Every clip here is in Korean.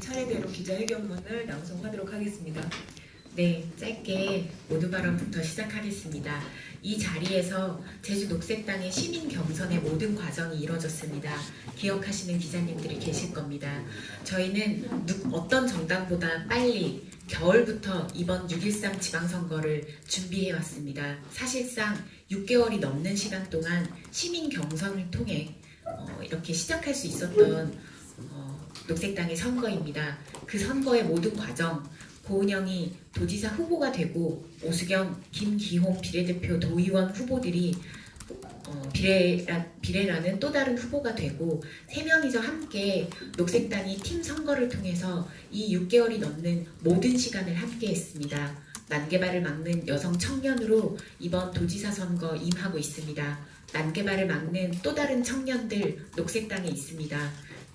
차례대로 기자회견문을 낭송하도록 하겠습니다. 네, 짧게 모두 발언부터 시작하겠습니다. 이 자리에서 제주 녹색당의 시민 경선의 모든 과정이 이뤄졌습니다. 기억하시는 기자님들이 계실 겁니다. 저희는 어떤 정당보다 빨리 겨울부터 이번 6.13 지방선거를 준비해왔습니다. 사실상 6개월이 넘는 시간 동안 시민 경선을 통해 이렇게 시작할 수 있었던 녹색당의 선거입니다. 그 선거의 모든 과정, 고은영이 도지사 후보가 되고 오수경, 김기홍 비례대표 도의원 후보들이 비례라는 또 다른 후보가 되고 세 명이서 함께 녹색당이 팀 선거를 통해서 이 6개월이 넘는 모든 시간을 함께 했습니다. 난개발을 막는 여성 청년으로 이번 도지사 선거 임하고 있습니다. 난개발을 막는 또 다른 청년들 녹색당에 있습니다.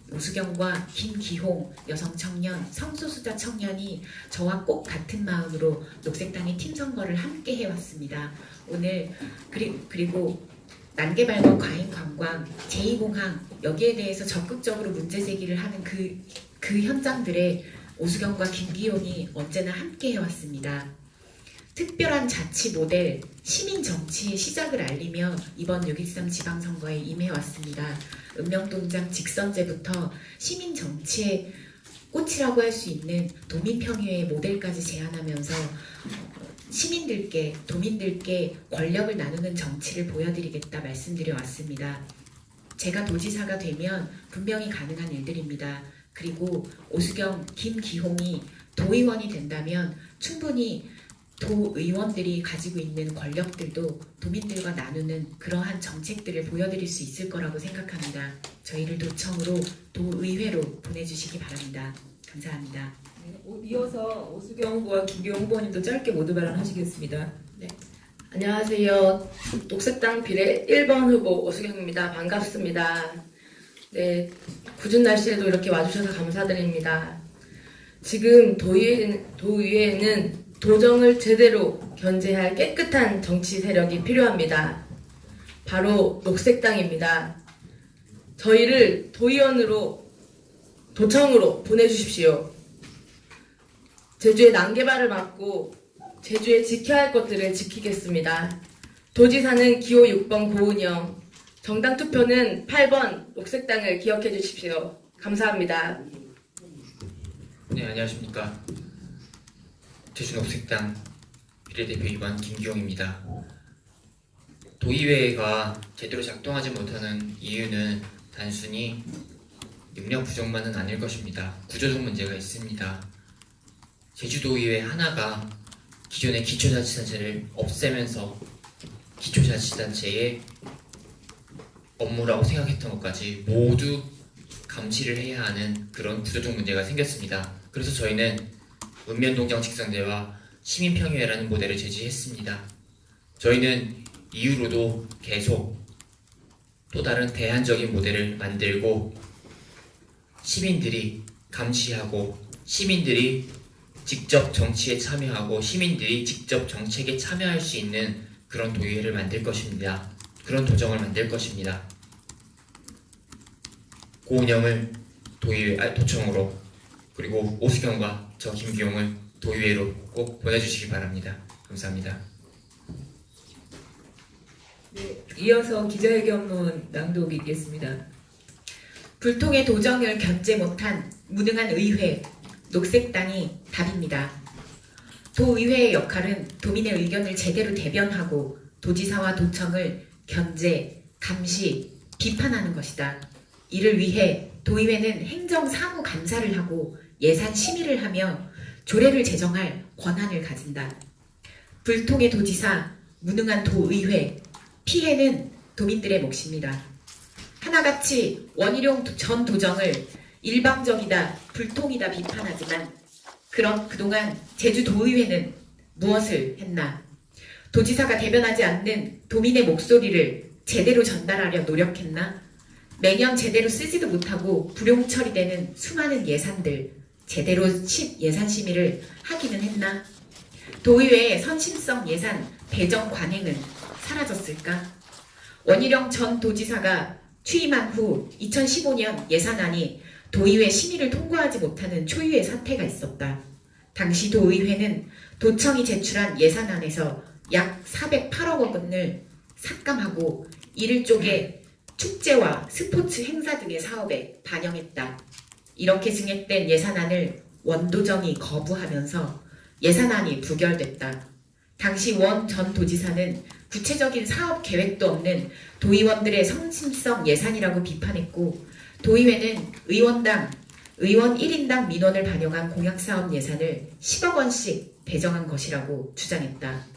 오수경과 김기홍 여성 청년, 성소수자 청년이 저와 꼭 같은 마음으로 녹색당의 팀 선거를 함께 해왔습니다. 오늘 그리고 난개발과 과잉 관광, 제2공항 여기에 대해서 적극적으로 문제 제기를 하는 그 현장들에 오수경과 김기홍이 언제나 함께 해왔습니다. 특별한 자치 모델, 시민 정치의 시작을 알리며 이번 6.13 지방선거에 임해왔습니다. 읍명동장 직선제부터 시민 정치의 꽃이라고 할 수 있는 도민평의회 모델까지 제안하면서 도민들께 권력을 나누는 정치를 보여드리겠다 말씀드려 왔습니다. 제가 도지사가 되면 분명히 가능한 일들입니다. 그리고 오수경, 김기홍이 도의원이 된다면 충분히 도의원들이 가지고 있는 권력들도 도민들과 나누는 그러한 정책들을 보여드릴 수 있을 거라고 생각합니다. 저희를 도청으로 도의회로 보내주시기 바랍니다. 감사합니다. 네, 이어서 오수경 후보와 김기홍 후보님도 짧게 모두 발언하시겠습니다. 네, 안녕하세요. 녹색당 비례 1번 후보 오수경입니다. 반갑습니다. 네, 궂은 날씨에도 이렇게 와주셔서 감사드립니다. 지금 도의회에는 도정을 제대로 견제할 깨끗한 정치 세력이 필요합니다. 바로 녹색당입니다. 저희를 도의원으로, 도청으로 보내주십시오. 제주의 난개발을 막고 제주에 지켜야 할 것들을 지키겠습니다. 도지사는 기호 6번 고은영, 정당 투표는 8번 녹색당을 기억해 주십시오. 감사합니다. 네, 안녕하십니까. 제주녹색당 비례대표 2번 김기홍입니다. 도의회가 제대로 작동하지 못하는 이유는 단순히 능력 부족만은 아닐 것입니다. 구조적 문제가 있습니다. 제주도의회 하나가 기존의 기초자치단체를 없애면서 기초자치단체의 업무라고 생각했던 것까지 모두 감시를 해야 하는 그런 구조적 문제가 생겼습니다. 그래서 저희는 읍면동장 직선제와 시민평의회라는 모델을 제시했습니다. 저희는 이후로도 계속 또 다른 대안적인 모델을 만들고 시민들이 감시하고 시민들이 직접 정치에 참여하고 시민들이 직접 정책에 참여할 수 있는 그런 도의회를 만들 것입니다. 그런 도정을 만들 것입니다. 고은영을 도청으로 그리고 오수경과 저 김기홍을 도의회로 꼭 보내주시기 바랍니다. 감사합니다. 네, 이어서 기자회견문 낭독 있겠습니다. 불통의 도정을 견제 못한 무능한 의회, 녹색당이 답입니다. 도의회의 역할은 도민의 의견을 제대로 대변하고 도지사와 도청을 견제, 감시, 비판하는 것이다. 이를 위해 도의회는 행정사무감사를 하고 예산 심의를 하며 조례를 제정할 권한을 가진다. 불통의 도지사, 무능한 도의회, 피해는 도민들의 몫입니다. 하나같이 원희룡 전 도정을 일방적이다, 불통이다 비판하지만 그동안 제주도의회는 무엇을 했나? 도지사가 대변하지 않는 도민의 목소리를 제대로 전달하려 노력했나? 매년 제대로 쓰지도 못하고 불용 처리되는 수많은 예산들 제대로 예산 심의를 하기는 했나? 도의회의 선심성 예산 배정 관행은 사라졌을까? 원희룡 전 도지사가 취임한 후 2015년 예산안이 도의회 심의를 통과하지 못하는 초유의 사태가 있었다. 당시 도의회는 도청이 제출한 예산안에서 약 408억 원을 삭감하고 이를 쪼개 축제와 스포츠 행사 등의 사업에 반영했다. 이렇게 증액된 예산안을 원도정이 거부하면서 예산안이 부결됐다. 당시 원 전 도지사는 구체적인 사업 계획도 없는 도의원들의 성심성 예산이라고 비판했고, 도의회는 의원 1인당 민원을 반영한 공약사업 예산을 10억 원씩 배정한 것이라고 주장했다.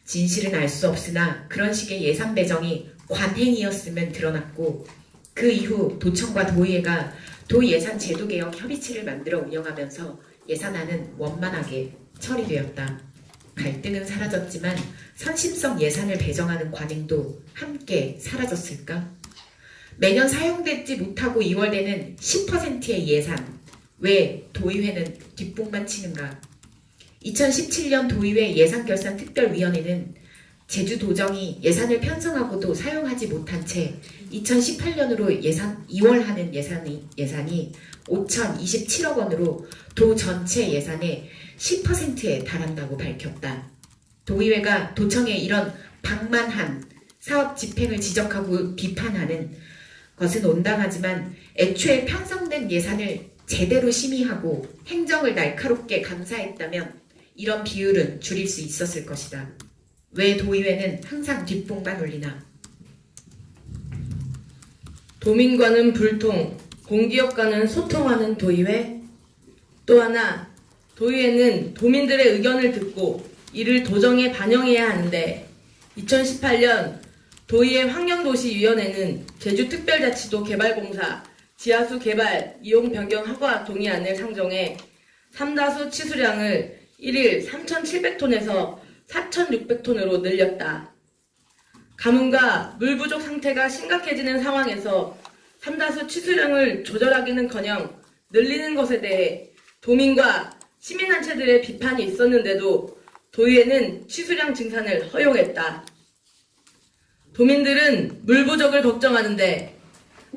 진실은 알 수 없으나 그런 식의 예산 배정이 관행이었음은 드러났고, 그 이후 도청과 도의회가 도예산 제도개혁 협의체를 만들어 운영하면서 예산안은 원만하게 처리되었다. 갈등은 사라졌지만 선심성 예산을 배정하는 관행도 함께 사라졌을까? 매년 사용되지 못하고 이월되는 10%의 예산, 왜 도의회는 뒷북만 치는가? 2017년 도의회 예산결산특별위원회는 제주도정이 예산을 편성하고도 사용하지 못한 채 2018년으로 이월하는 예산이 5,027억 원으로 도 전체 예산의 10%에 달한다고 밝혔다. 도의회가 도청의 이런 방만한 사업 집행을 지적하고 비판하는 것은 온당하지만 애초에 편성된 예산을 제대로 심의하고 행정을 날카롭게 감사했다면 이런 비율은 줄일 수 있었을 것이다. 왜 도의회는 항상 뒷봉만 올리나? 도민과는 불통, 공기업과는 소통하는 도의회. 또 하나, 도의회는 도민들의 의견을 듣고 이를 도정에 반영해야 하는데 2018년 도의회 환경도시위원회는 제주특별자치도 개발공사 지하수 개발 이용 변경 허가 동의안을 상정해 삼다수 치수량을 1일 3,700톤에서 4,600톤으로 늘렸다. 가뭄과 물 부족 상태가 심각해지는 상황에서 삼다수 치수량을 조절하기는커녕 늘리는 것에 대해 도민과 시민단체들의 비판이 있었는데도 도의회는 치수량 증산을 허용했다. 도민들은 물 부족을 걱정하는데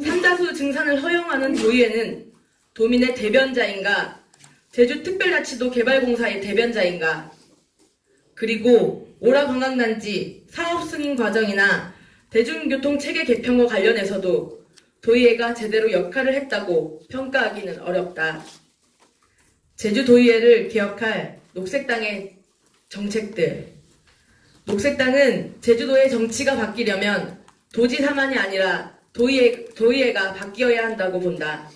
삼다수 증산을 허용하는 도의회는 도민의 대변자인가, 제주특별자치도 개발공사의 대변자인가, 그리고 오라관광단지 사업 승인 과정이나 대중교통체계 개편과 관련해서도 도의회가 제대로 역할을 했다고 평가하기는 어렵다. 제주도의회를 개혁할 녹색당의 정책들. 녹색당은 제주도의 정치가 바뀌려면 도지사만이 아니라 도의회가 바뀌어야 한다고 본다.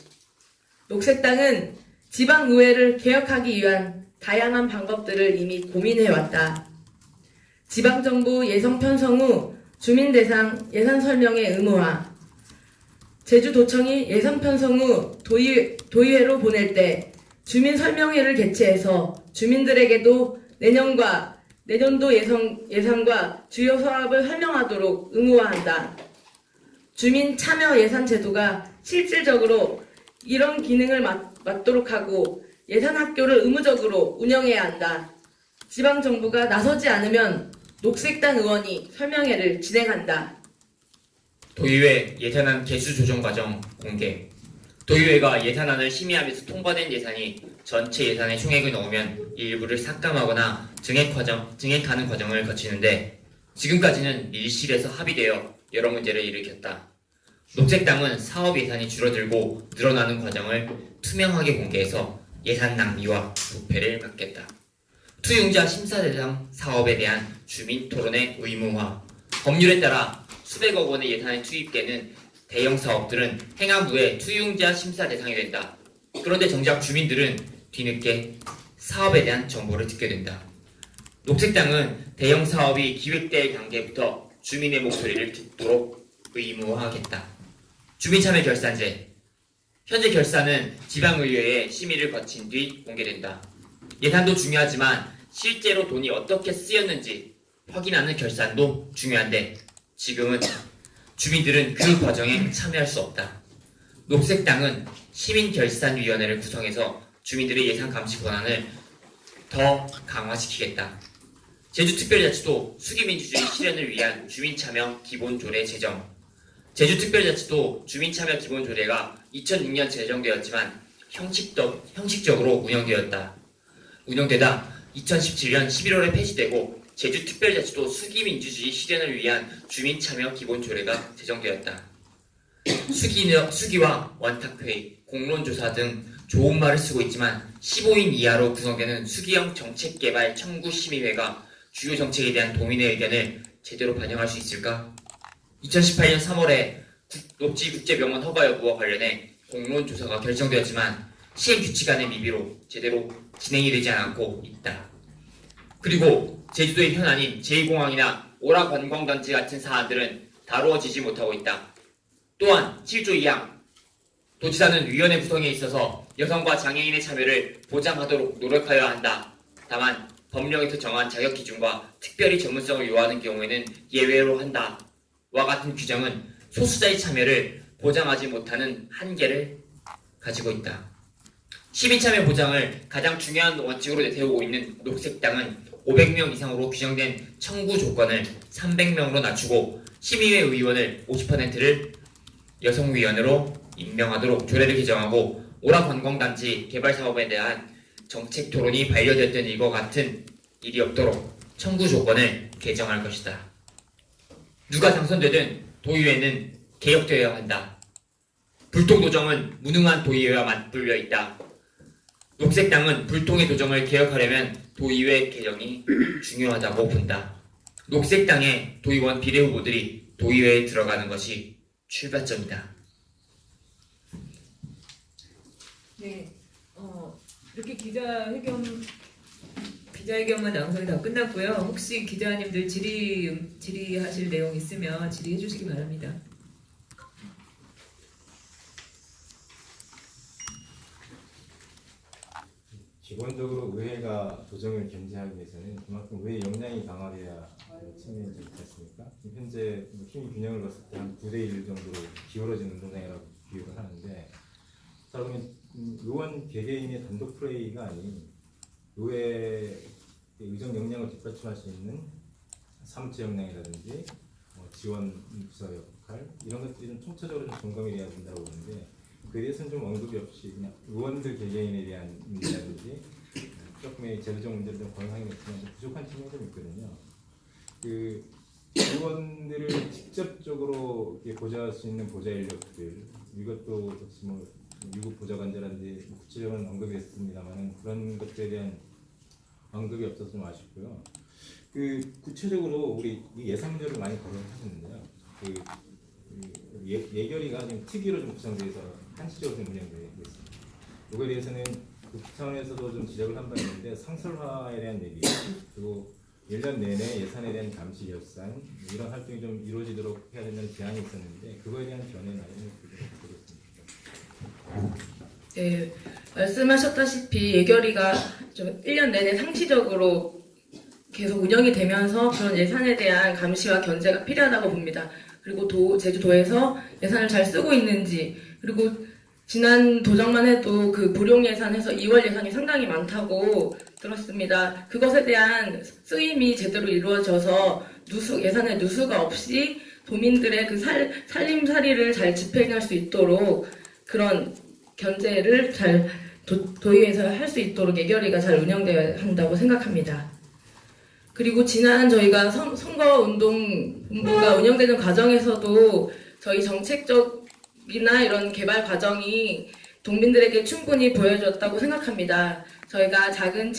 녹색당은 지방의회를 개혁하기 위한 다양한 방법들을 이미 고민해왔다. 지방정부 예산 편성 후 주민대상 예산 설명의 의무화, 제주도청이 예산 편성 후 도의회로 보낼 때 주민설명회를 개최해서 주민들에게도 내년과 내년도 예산과 주요 사업을 설명하도록 의무화한다. 주민 참여 예산 제도가 실질적으로 이런 기능을 맡도록 하고 예산 학교를 의무적으로 운영해야 한다. 지방정부가 나서지 않으면 녹색당 의원이 설명회를 진행한다. 도의회 예산안 개수 조정 과정 공개. 도의회가 예산안을 심의하면서 통과된 예산이 전체 예산의 총액을 넘으면 일부를 삭감하거나 증액하는 과정을 거치는데 지금까지는 밀실에서 합의되어 여러 문제를 일으켰다. 녹색당은 사업 예산이 줄어들고 늘어나는 과정을 투명하게 공개해서 예산 낭비와 부패를 막겠다. 투용자 심사 대상 사업에 대한 주민 토론의 의무화. 법률에 따라 수백억 원의 예산이 투입되는 대형 사업들은 행함 후에 투용자 심사 대상이 된다. 그런데 정작 주민들은 뒤늦게 사업에 대한 정보를 듣게 된다. 녹색당은 대형 사업이 기획될 단계부터 주민의 목소리를 듣도록 의무화하겠다. 주민참여 결산제. 현재 결산은 지방의회의 심의를 거친 뒤 공개된다. 예산도 중요하지만 실제로 돈이 어떻게 쓰였는지 확인하는 결산도 중요한데 지금은 주민들은 그 과정에 참여할 수 없다. 녹색당은 시민결산위원회를 구성해서 주민들의 예산 감시 권한을 더 강화시키겠다. 제주특별자치도 수기민주주의 실현을 위한 주민참여 기본조례 제정. 제주특별자치도 주민참여 기본조례가 2006년 제정되었지만 형식적으로 운영되다 2017년 11월에 폐지되고 제주특별자치도 수기민주주의 실현을 위한 주민참여 기본조례가 제정되었다. 수기와 원탁회의, 공론조사 등 좋은 말을 쓰고 있지만 15인 이하로 구성되는 수기형 정책개발 청구심의회가 주요 정책에 대한 도민의 의견을 제대로 반영할 수 있을까? 2018년 3월에 녹지국제병원 허가 여부와 관련해 공론조사가 결정되었지만 시행 규칙안의 미비로 제대로 진행이 되지 않고 있다. 그리고 제주도의 현안인 제2공항이나 오라관광단지 같은 사안들은 다루어지지 못하고 있다. 또한 7조 2항 도지사는 위원회 구성에 있어서 여성과 장애인의 참여를 보장하도록 노력하여야 한다. 다만 법령에서 정한 자격 기준과 특별히 전문성을 요하는 경우에는 예외로 한다. 와 같은 규정은 소수자의 참여를 보장하지 못하는 한계를 가지고 있다. 시민참여 보장을 가장 중요한 원칙으로 내세우고 있는 녹색당은 500명 이상으로 규정된 청구 조건을 300명으로 낮추고 심의회 의원을 50%를 여성위원으로 임명하도록 조례를 개정하고 오라관광단지 개발 사업에 대한 정책 토론이 반려됐던 일과 같은 일이 없도록 청구 조건을 개정할 것이다. 누가 당선되든 도의회는 개혁되어야 한다. 불통도정은 무능한 도의회와 맞불려 있다. 녹색당은 불통의 도정을 개혁하려면 도의회 개정이 중요하다고 본다. 녹색당의 도의원 비례 후보들이 도의회에 들어가는 것이 출발점이다. 네, 이렇게 기자회견만 양성이 다 끝났고요. 혹시 기자님들 질의하실 내용 있으면 질의해 주시기 바랍니다. 기본적으로 의회가 도정을 견제하기 위해서는 그만큼 의회 역량이 강화돼야 측면이 있지 않습니까? 지금 현재 힘 균형을 봤을 때 한 9대1 정도로 기울어진 운동장이라고 비유를 하는데, 자 그러면 의원 개개인의 단독 플레이가 아닌 의회 의정 역량을 뒷받침할 수 있는 사무처 역량이라든지 지원 부서 역할 이런 것들이 좀 총체적으로 좀 점검이 돼야 된다고 보는데, 그에 대해서는 좀 언급이 없이 그냥 의원들 개개인에 대한 문제라든지 조금의 제도적 문제를 좀 권하긴 했지만 좀 부족한 측면이 좀 있거든요. 그 의원들을 직접적으로 보좌할 수 있는 보좌 인력들, 이것도 역시 유급 보좌관제라든지 구체적인 언급이 있습니다만 그런 것들에 대한 언급이 없어서 좀 아쉽고요. 그 구체적으로 우리 예산 문제를 많이 거론하셨는데요. 예결위가 지금 특위로 좀 구성돼서 한시적으로 좀 운영되고 있습니다. 이거에 대해서는 그 차원에서도 좀 지적을 한 바 있는데, 상설화에 대한 얘기, 그리고 1년 내내 예산에 대한 감시 결산 이런 활동이 좀 이루어지도록 해야 된다는 제안이 있었는데, 그거에 대한 견해나 이런 것들을 드리겠습니다. 네, 말씀하셨다시피 예결위가 좀 1년 내내 상시적으로 계속 운영이 되면서 그런 예산에 대한 감시와 견제가 필요하다고 봅니다. 그리고 제주도에서 예산을 잘 쓰고 있는지, 그리고 지난 도정만 해도 그 불용 예산에서 2월 예산이 상당히 많다고 들었습니다. 그것에 대한 쓰임이 제대로 이루어져서 예산의 누수가 없이 도민들의 그 살림살이를 잘 집행할 수 있도록 그런 견제를 잘 도의회에서 할 수 있도록 예결위가 잘 운영되어야 한다고 생각합니다. 그리고 지난 저희가 선거운동본부가 운영되는 과정에서도 저희 정책적이나 이런 개발 과정이 동민들에게 충분히 보여줬다고 생각합니다. 저희가 작은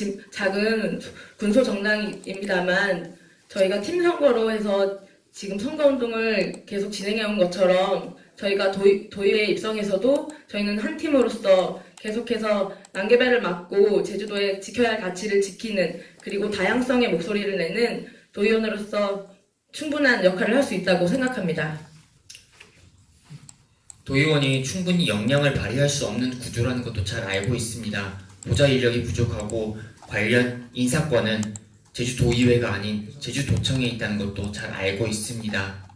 군소 정당입니다만 저희가 팀 선거로 해서 지금 선거운동을 계속 진행해온 것처럼 저희가 도의회에 입성해서도 저희는 한 팀으로서 계속해서 난개발을 막고 제주도에 지켜야 할 가치를 지키는, 그리고 다양성의 목소리를 내는 도의원으로서 충분한 역할을 할 수 있다고 생각합니다. 도의원이 충분히 역량을 발휘할 수 없는 구조라는 것도 잘 알고 있습니다. 보좌 인력이 부족하고 관련 인사권은 제주도의회가 아닌 제주도청에 있다는 것도 잘 알고 있습니다.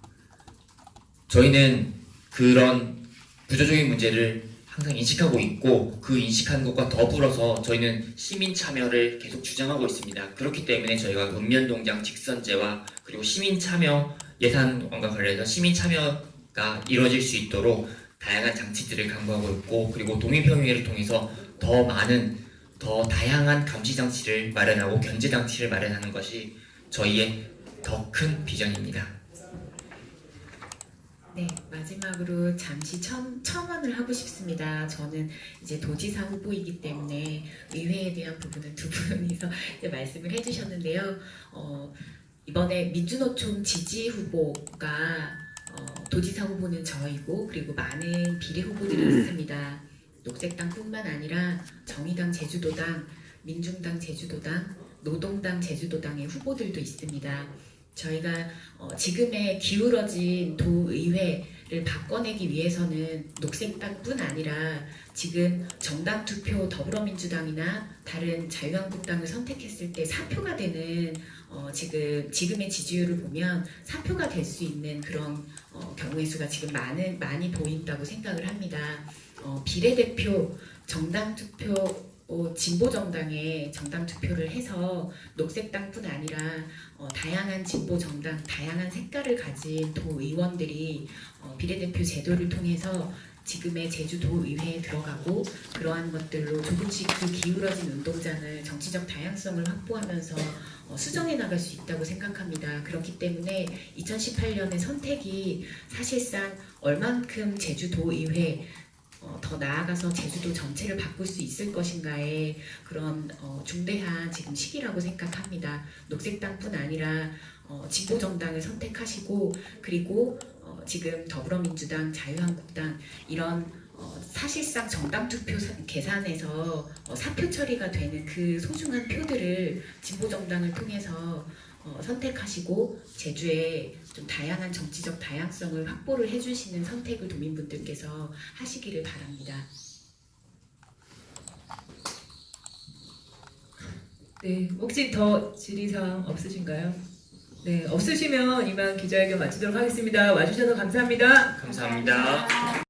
저희는 그런 구조적인 문제를 항상 인식하고 있고, 그 인식하는 것과 더불어서 저희는 시민 참여를 계속 주장하고 있습니다. 그렇기 때문에 저희가 읍면동장 직선제와 그리고 시민 참여 예산안과 관련해서 시민 참여가 이루어질 수 있도록 다양한 장치들을 강구하고 있고 그리고 동의평의회를 통해서 더 많은 더 다양한 감시 장치를 마련하고 견제 장치를 마련하는 것이 저희의 더 큰 비전입니다. 네, 마지막으로 잠시 첨언을 하고 싶습니다. 저는 이제 도지사 후보이기 때문에 의회에 대한 부분은 두 분이서 이제 말씀을 해주셨는데요. 이번에 민주노총 지지 후보가 도지사 후보는 저이고 그리고 많은 비례 후보들이 있습니다. 녹색당뿐만 아니라 정의당 제주도당, 민중당 제주도당, 노동당 제주도당의 후보들도 있습니다. 저희가 지금의 기울어진 도의회를 바꿔내기 위해서는 녹색당뿐 아니라 지금 정당 투표 더불어민주당이나 다른 자유한국당을 선택했을 때 사표가 되는 지금의 지지율을 보면 사표가 될 수 있는 그런 경우의 수가 지금 많이 보인다고 생각을 합니다. 비례대표 정당 투표 진보 정당에 정당 투표를 해서 녹색당뿐 아니라 다양한 진보 정당, 다양한 색깔을 가진 도의원들이 비례대표 제도를 통해서 지금의 제주도의회에 들어가고 그러한 것들로 조금씩 그 기울어진 운동장을 정치적 다양성을 확보하면서 수정해 나갈 수 있다고 생각합니다. 그렇기 때문에 2018년의 선택이 사실상 얼만큼 제주도의회 더 나아가서 제주도 전체를 바꿀 수 있을 것인가의 그런 중대한 지금 시기라고 생각합니다. 녹색당뿐 아니라 진보 정당을 선택하시고 그리고 지금 더불어민주당, 자유한국당 이런 사실상 정당 투표 계산에서 사표 처리가 되는 그 소중한 표들을 진보 정당을 통해서 선택하시고 제주에 좀 다양한 정치적 다양성을 확보를 해주시는 선택을 도민분들께서 하시기를 바랍니다. 네, 혹시 더 질의사항 없으신가요? 네, 없으시면 이만 기자회견 마치도록 하겠습니다. 와주셔서 감사합니다. 감사합니다.